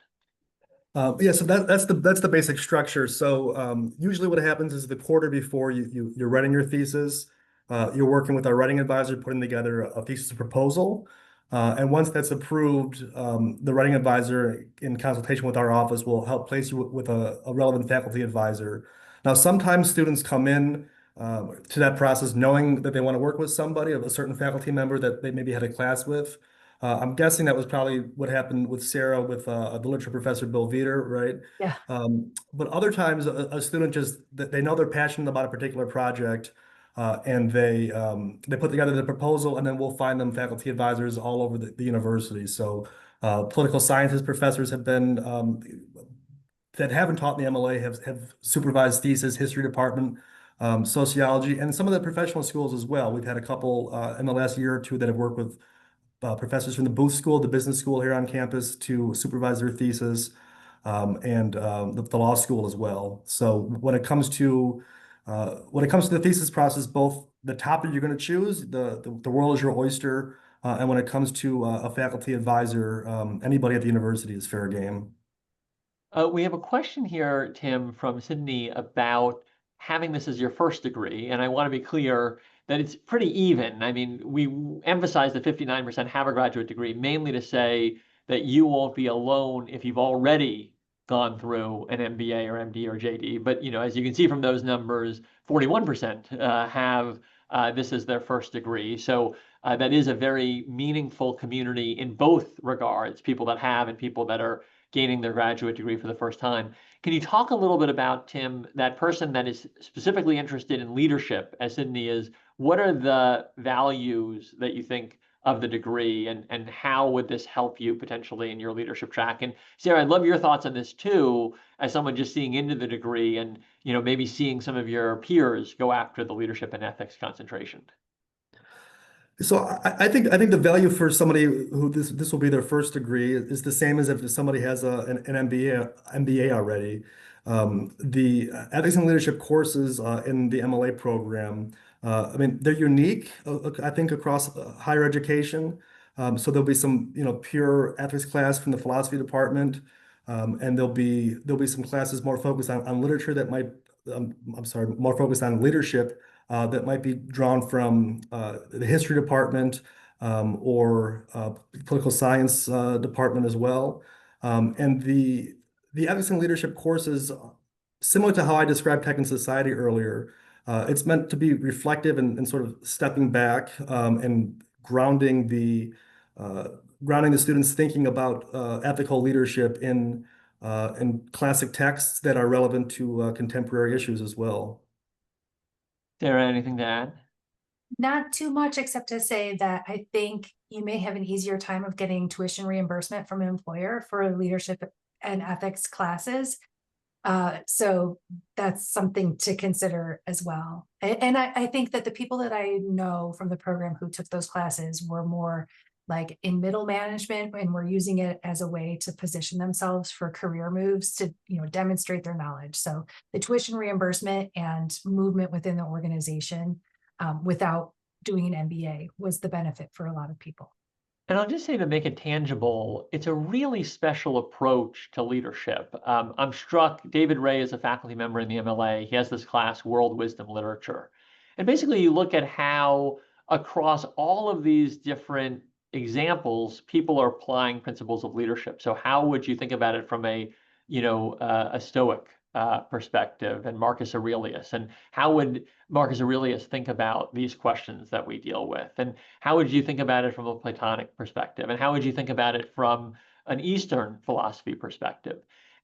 Yeah, so that's the basic structure. So usually what happens is the quarter before you're writing your thesis, you're working with our writing advisor, putting together a thesis proposal. And once that's approved, the writing advisor, in consultation with our office, will help place you with a relevant faculty advisor. Now, sometimes students come in to that process knowing that they want to work with somebody, a certain faculty member that they maybe had a class with. I'm guessing that was probably what happened with Sarah with the literature professor, Bill Veeder, right? Yeah. But other times a student just, they know they're passionate about a particular project and they put together the proposal, and then we'll find them faculty advisors all over the university. So political sciences professors have been, that haven't taught in the MLA have supervised thesis, history department, sociology, and some of the professional schools as well. We've had a couple in the last year or two that have worked with professors from the Booth School, the business school here on campus, to supervise their thesis, and the law school as well. So when it comes to the thesis process, both the topic you're going to choose, the world is your oyster, and when it comes to a faculty advisor, anybody at the university is fair game. We have a question here, Tim, from Sydney about having this as your first degree. And I want to be clear that it's pretty even. I mean, we emphasize that 59% have a graduate degree, mainly to say that you won't be alone if you've already gone through an MBA or MD or JD. But, as you can see from those numbers, 41% have this as their first degree. So that is a very meaningful community in both regards, people that have and people that are gaining their graduate degree for the first time. Can you talk a little bit about, Tim, that person that is specifically interested in leadership, as Sydney is, what are the values that you think of the degree, and how would this help you potentially in your leadership track? And Sarah, I'd love your thoughts on this too, as someone just seeing into the degree and, maybe seeing some of your peers go after the leadership and ethics concentration. So I think the value for somebody who this will be their first degree is the same as if somebody has an MBA already. The ethics and leadership courses in the MLA program, I mean, they're unique, I think, across higher education. So there'll be some pure ethics class from the philosophy department, and there'll be some classes more focused on literature that might I'm sorry, more focused on leadership that might be drawn from the history department or political science department as well. And the ethics and leadership courses, similar to how I described tech and society earlier, it's meant to be reflective and sort of stepping back and grounding the students thinking about ethical leadership in classic texts that are relevant to contemporary issues as well. Sarah, anything to add? Not too much, except to say that I think you may have an easier time of getting tuition reimbursement from an employer for leadership and ethics classes. So that's something to consider as well. And I think that the people that I know from the program who took those classes were more like in middle management, and were using it as a way to position themselves for career moves to, demonstrate their knowledge. So the tuition reimbursement and movement within the organization without doing an MBA was the benefit for a lot of people. And I'll just say, to make it tangible, it's a really special approach to leadership. I'm struck, David Ray is a faculty member in the MLA. He has this class, World Wisdom Literature. And basically you look at how across all of these different examples, people are applying principles of leadership. So how would you think about it from a Stoic perspective, and Marcus Aurelius? And how would Marcus Aurelius think about these questions that we deal with? And how would you think about it from a Platonic perspective? And how would you think about it from an Eastern philosophy perspective?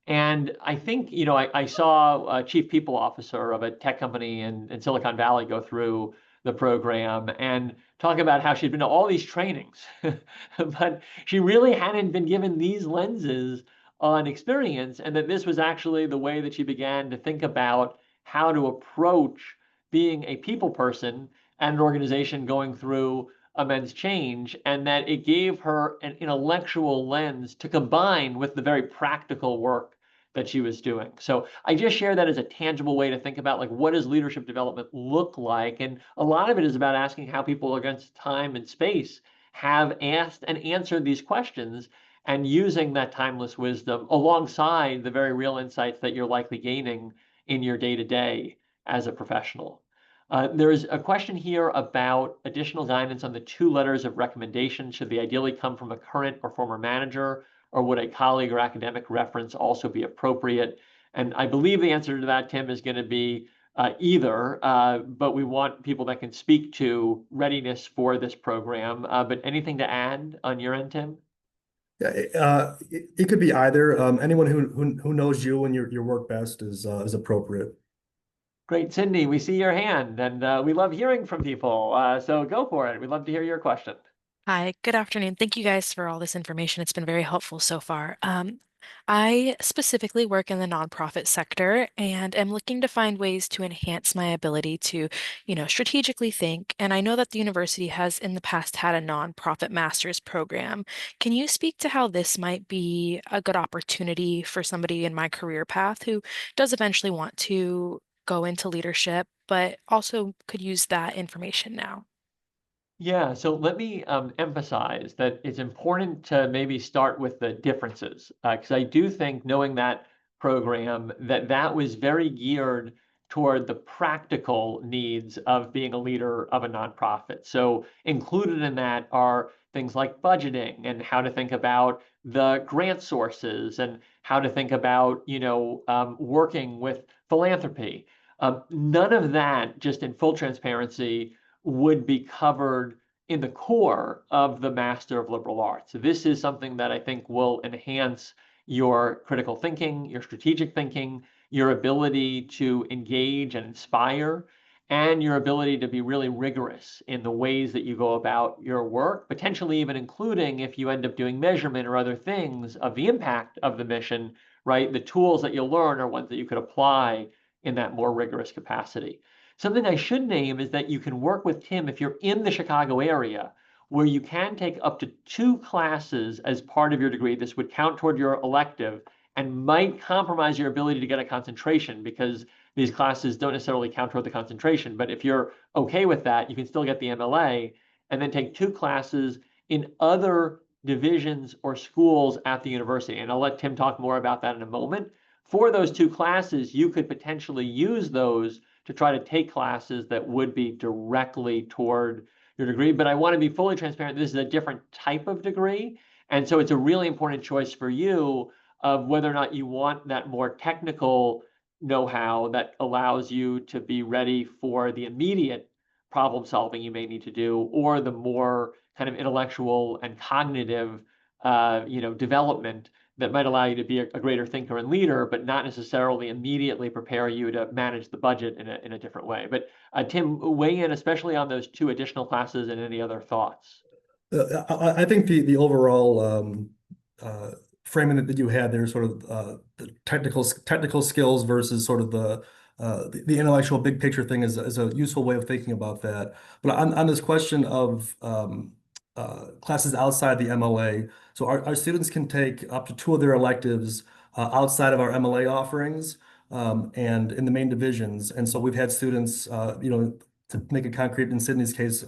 And I think, I saw a chief people officer of a tech company in Silicon Valley go through the program and talk about how she'd been to all these trainings, but she really hadn't been given these lenses on experience, and that this was actually the way that she began to think about how to approach being a people person and an organization going through immense change, and that it gave her an intellectual lens to combine with the very practical work that she was doing. So I just share that as a tangible way to think about, like, what does leadership development look like? And a lot of it is about asking how people against time and space have asked and answered these questions, and using that timeless wisdom alongside the very real insights that you're likely gaining in your day-to-day as a professional. There's a question here about additional guidance on the 2 letters of recommendation. Should they ideally come from a current or former manager, or would a colleague or academic reference also be appropriate? And I believe the answer to that, Tim, is going to be either, but we want people that can speak to readiness for this program. But anything to add on your end, Tim? Yeah, it could be either. Anyone who knows you and your work best is appropriate. Great, Sydney, we see your hand, and we love hearing from people. So go for it. We'd love to hear your question. Hi, good afternoon. Thank you guys for all this information. It's been very helpful so far. I specifically work in the nonprofit sector and am looking to find ways to enhance my ability to, strategically think. And I know that the university has in the past had a nonprofit master's program. Can you speak to how this might be a good opportunity for somebody in my career path who does eventually want to go into leadership, but also could use that information now? Yeah, so let me emphasize that it's important to maybe start with the differences, because I do think, knowing that program, that was very geared toward the practical needs of being a leader of a nonprofit. So included in that are things like budgeting and how to think about the grant sources and how to think about, working with philanthropy. None of that, just in full transparency, would be covered in the core of the Master of Liberal Arts. So this is something that I think will enhance your critical thinking, your strategic thinking, your ability to engage and inspire, and your ability to be really rigorous in the ways that you go about your work, potentially even including, if you end up doing measurement or other things of the impact of the mission, right? The tools that you'll learn are ones that you could apply in that more rigorous capacity. Something I should name is that you can work with Tim if you're in the Chicago area, where you can take up to 2 classes as part of your degree. This would count toward your elective and might compromise your ability to get a concentration, because these classes don't necessarily count toward the concentration. But if you're okay with that, you can still get the MLA and then take 2 classes in other divisions or schools at the university. And I'll let Tim talk more about that in a moment. For those 2 classes, you could potentially use those to try to take classes that would be directly toward your degree. But I want to be fully transparent. This is a different type of degree. And so it's a really important choice for you of whether or not you want that more technical know-how that allows you to be ready for the immediate problem solving you may need to do, or the more kind of intellectual and cognitive development that might allow you to be a greater thinker and leader, but not necessarily immediately prepare you to manage the budget in a different way. But Tim, weigh in, especially on those 2 additional classes, and any other thoughts. I think the overall framing that you had there, sort of the technical skills versus sort of the intellectual big picture thing, is a useful way of thinking about that. But on this question of classes outside the MLA, so our students can take up to 2 of their electives outside of our MLA offerings, and in the main divisions. And so we've had students, to make it concrete in Sydney's case,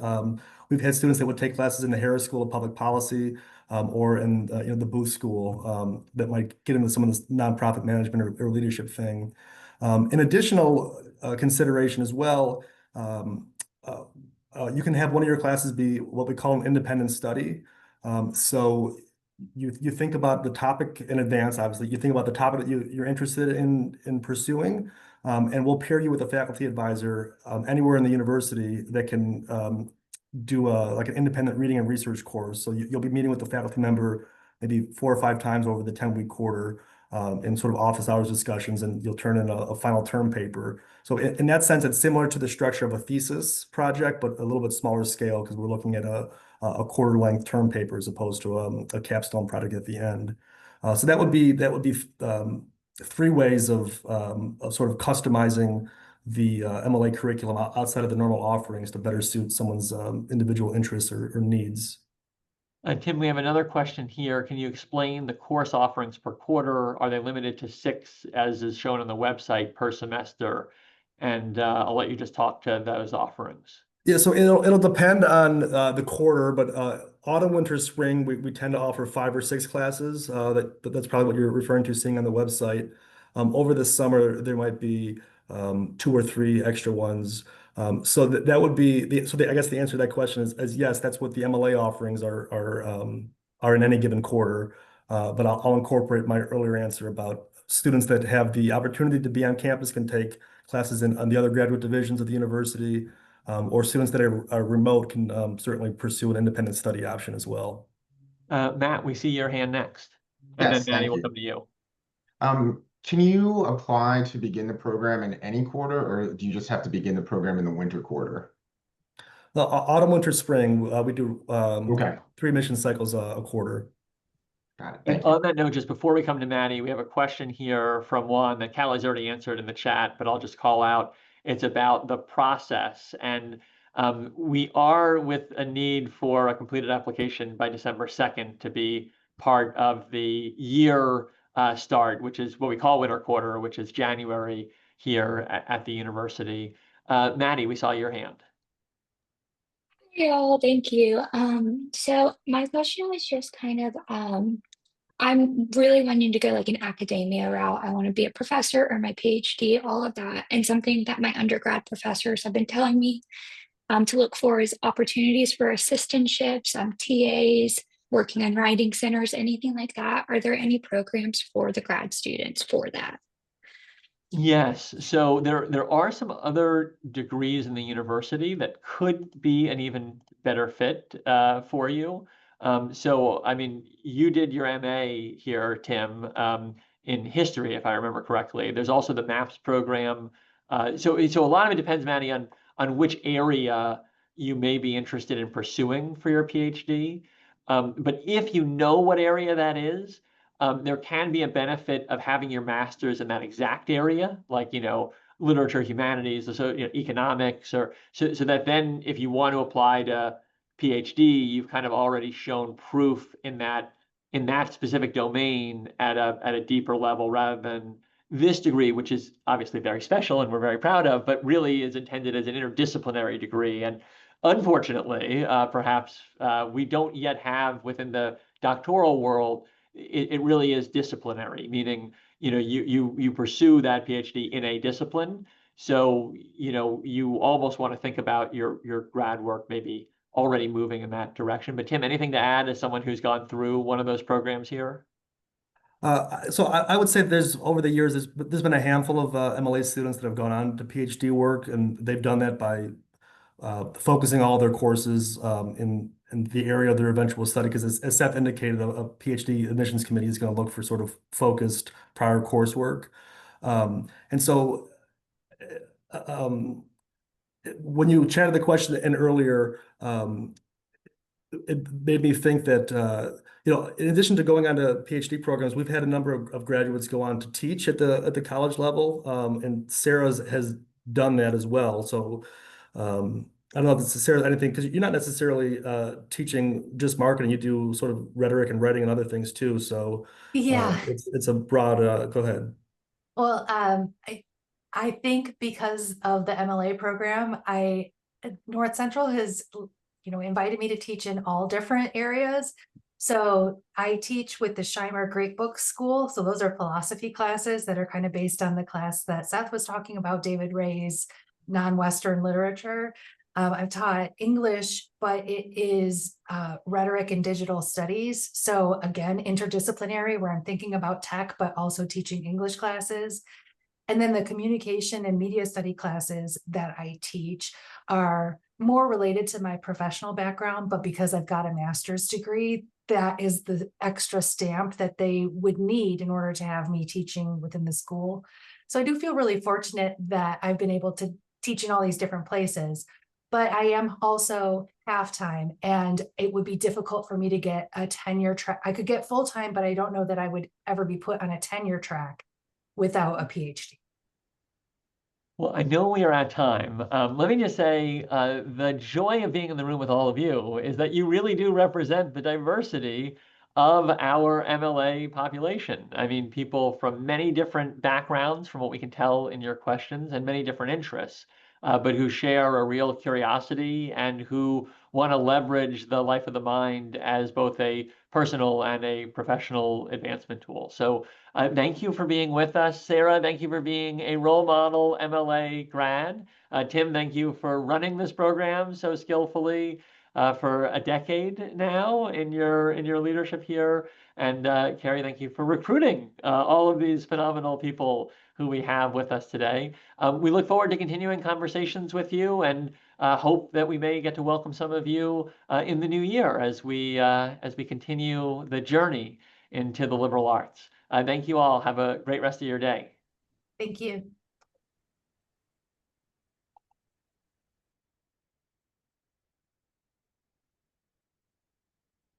we've had students that would take classes in the Harris School of Public Policy, or in the Booth School, that might get into some of this nonprofit management or leadership thing. An additional consideration as well, you can have one of your classes be what we call an independent study. So you think about the topic in advance. Obviously, you think about the topic that you're interested in pursuing, and we'll pair you with a faculty advisor anywhere in the university that can do like an independent reading and research course. So you'll be meeting with the faculty member maybe 4 or 5 times over the 10-week quarter, in sort of office hours discussions, and you'll turn in a final term paper. So in that sense, it's similar to the structure of a thesis project, but a little bit smaller scale, because we're looking at a quarter-length term paper as opposed to a capstone project at the end. So that would be 3 ways of sort of customizing the MLA curriculum outside of the normal offerings to better suit someone's individual interests or needs. Tim, we have another question here. Can you explain the course offerings per quarter? Are they limited to 6, as is shown on the website, per semester? And I'll let you just talk to those offerings. Yeah, so it'll depend on the quarter, but autumn, winter, spring, we tend to offer 5 or 6 classes. That's probably what you're referring to, seeing on the website. Over the summer, there might be 2 or 3 extra ones. So that would be I guess the answer to that question is yes, that's what the MLA offerings are in any given quarter. But I'll incorporate my earlier answer about students that have the opportunity to be on campus can take classes on the other graduate divisions of the university. Or students that are remote can certainly pursue an independent study option as well. Matt, we see your hand next, and Yes, then Maddie thank will you. come to you. Can you apply to begin the program in any quarter, or do you just have to begin the program in the winter quarter? Autumn, winter, spring, we do Okay, 3 admission cycles a quarter. got it. And Thank you. on that note, just before we come to Maddie, we have a question here from one that Callie's already answered in the chat, but I'll just call out. It's about the process. And we are with a need for a completed application by December 2nd to be part of the year start, which is what we call winter quarter, which is January here at the university. Maddie, we saw your hand. Yeah, thank you. So my question was just kind of, I'm really wanting to go like an academia route. I want to be a professor or my PhD, all of that. And something that my undergrad professors have been telling me to look for is opportunities for assistantships, TAs, working in writing centers, anything like that. Are there any programs for the grad students for that? Yes, so there are some other degrees in the university that could be an even better fit for you. So, I mean, you did your MA here, Tim, in history, if I remember correctly. There's also the MAPS program. So a lot of it depends, Maddie, on which area you may be interested in pursuing for your PhD. But if you know what area that is, there can be a benefit of having your master's in that exact area, like, literature, humanities, so, economics, or so that then if you want to apply to PhD, you've kind of already shown proof in that specific domain at a deeper level, rather than this degree, which is obviously very special and we're very proud of, but really is intended as an interdisciplinary degree. And unfortunately, perhaps we don't yet have within the doctoral world, it really is disciplinary, meaning, you pursue that PhD in a discipline. So, you almost want to think about your grad work maybe already moving in that direction. But Tim, anything to add as someone who's gone through one of those programs here? So I would say over the years, there's been a handful of MLA students that have gone on to PhD work, and they've done that by focusing all their courses in the area of their eventual study. Because as Seth indicated, a PhD admissions committee is going to look for sort of focused prior coursework. And so when you chatted the question in earlier, it made me think that, in addition to going on to PhD programs, we've had a number of graduates go on to teach at the college level, and Sarah's has done that as well. So I don't know if it's Sarah, anything, because you're not necessarily teaching just marketing. You do sort of rhetoric and writing and other things too. So Yeah. it's a broad. Go ahead. Well, I think because of the MLA program, North Central has, invited me to teach in all different areas. So I teach with the Scheimer Great Books School. So those are philosophy classes that are kind of based on the class that Seth was talking about, David Ray's non-Western literature. I've taught English, but it is rhetoric and digital studies. So again, interdisciplinary, where I'm thinking about tech, but also teaching English classes. And then the communication and media study classes that I teach are more related to my professional background, but because I've got a master's degree, that is the extra stamp that they would need in order to have me teaching within the school. So I do feel really fortunate that I've been able to teach in all these different places, but I am also half-time, and it would be difficult for me to get a tenure track. I could get full-time, but I don't know that I would ever be put on a tenure track without a PhD. Well, I know we are at time. Let me just say, the joy of being in the room with all of you is that you really do represent the diversity of our MLA population. I mean, people from many different backgrounds, from what we can tell in your questions, and many different interests, but who share a real curiosity and who want to leverage the life of the mind as both a personal and a professional advancement tool. So thank you for being with us. Sarah, thank you for being a role model MLA grad. Tim, thank you for running this program so skillfully for a decade now in your leadership here. And Carrie, thank you for recruiting all of these phenomenal people who we have with us today. We look forward to continuing conversations with you and hope that we may get to welcome some of you in the new year as we continue the journey into the liberal arts. Thank you all. Have a great rest of your day. Thank you.